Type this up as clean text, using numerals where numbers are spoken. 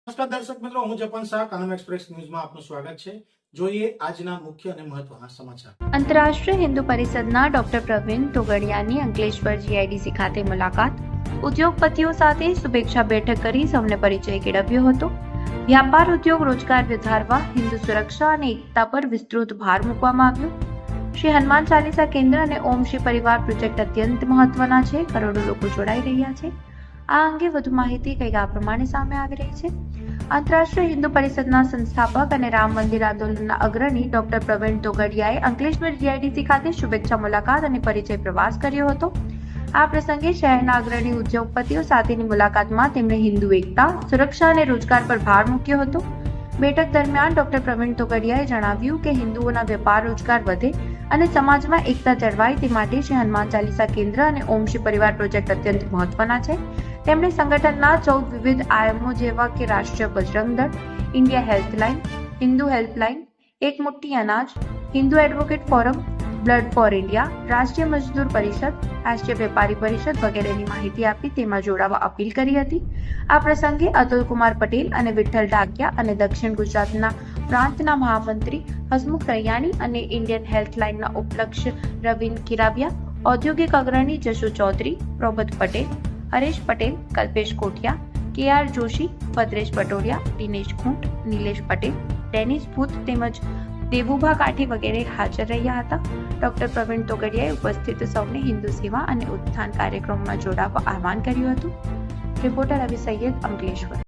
નમસ્કાર દર્શક મિત્રો, હું જપન શાહ, કાનમ એક્સપ્રેસ ન્યૂઝમાં આપનું સ્વાગત છે. જોઈએ આજના મુખ્ય અને મહત્વના સમાચાર. આંતરરાષ્ટ્રીય હિન્દુ પરિષદના ડોક્ટર પ્રવીણ તોગડિયાની અંકલેશ્વર જીઆઈડીસી ખાતે મુલાકાત, ઉદ્યોગપતિઓ સાથે શુભેચ્છા બેઠક કરી સૌને પરિચય કેળવ્યો હતો. વ્યાપાર, ઉદ્યોગ, રોજગાર વધારવા, હિન્દુ સુરક્ષા અને એકતા પર વિસ્તૃત ભાર મૂકવામાં આવ્યો. શ્રી હનુમાન ચાલીસા કેન્દ્ર અને ઓમ શ્રી પરિવાર પ્રોજેક્ટ અત્યંત મહત્વના છે. કરોડો લોકો જોડાઈ રહ્યા છે. આ અંગે વધુ માહિતી કંઈક આ પ્રમાણે સામે આવી રહી છે. આંતરરાષ્ટ્રીય હિન્દુ પરિષદના સંસ્થાપક અને રામ મંદિર આંદોલનના અગ્રણી ડોક્ટર પ્રવીણ તોગડિયાએ અંકલેશ્વર જીઆઈડીસી ખાતે શુભેચ્છા મુલાકાત અને પરિચય પ્રવાસ કર્યો હતો. આ પ્રસંગે શહેરના અગ્રણી ઉદ્યોગપતિઓ સાથેની મુલાકાતમાં તેમણે હિન્દુ એકતા, સુરક્ષા અને રોજગાર પર ભાર મૂક્યો હતો. બેઠક દરમિયાન ડોક્ટર પ્રવીણ તોગડિયાએ જણાવ્યું કે હિન્દુઓના વેપાર, રોજગાર વધે અને સમાજમાં એકતા જળવાય તે માટે શ્રી હનુમાન ચાલીસા કેન્દ્ર અને ઓમ શ્રી પરિવાર પ્રોજેક્ટ અત્યંત મહત્વના છે. તેમણે સંગઠનના 14 વિવિધ આયામો જેવા કે રાષ્ટ્રીય બજરંગ દળ, ઇન્ડિયા હેલ્પલાઇન, હિન્દુ હેલ્પલાઇન, એક મુઠ્ઠી અનાજ, Hindu advocate forum, blood for India, Rashtriya Mazdoor પરિષદ, રાષ્ટ્રીય વેપારી પરિષદ વગેરેની માહિતી આપી તેમાં જોડાવા અપીલ કરી હતી. આ પ્રસંગે અતુલ કુમાર પટેલ અને વિઠ્ઠલ ડાકિયા અને દક્ષિણ ગુજરાતના પ્રાંતના મહામંત્રી હસમુખ રૈયાણી અને ઇન્ડિયન હેલ્થલાઇનના ઉપલક્ષ રવિન કિરાવિયા, ઔદ્યોગિક અગ્રણી જશુ ચૌધરી, પ્રોબત પટેલ, હરેશ પટેલ, કલ્પેશ કોઠિયા, કે.આર. જોશી, ભદ્રેશ પટોડિયા, દિનેશ ખૂંટ, નિલેશ પટેલ, ડેનિસ ભૂત તેમજ દેવુભા કાઠી વગેરે હાજર રહ્યા હતા. ડોક્ટર પ્રવીણ તોગડિયાએ ઉપસ્થિત સૌને હિન્દુ સેવા અને ઉત્થાન કાર્યક્રમમાં જોડાવા આહવાન કર્યું હતું. રિપોર્ટર રવિ સૈયદ, અંકલેશ્વર.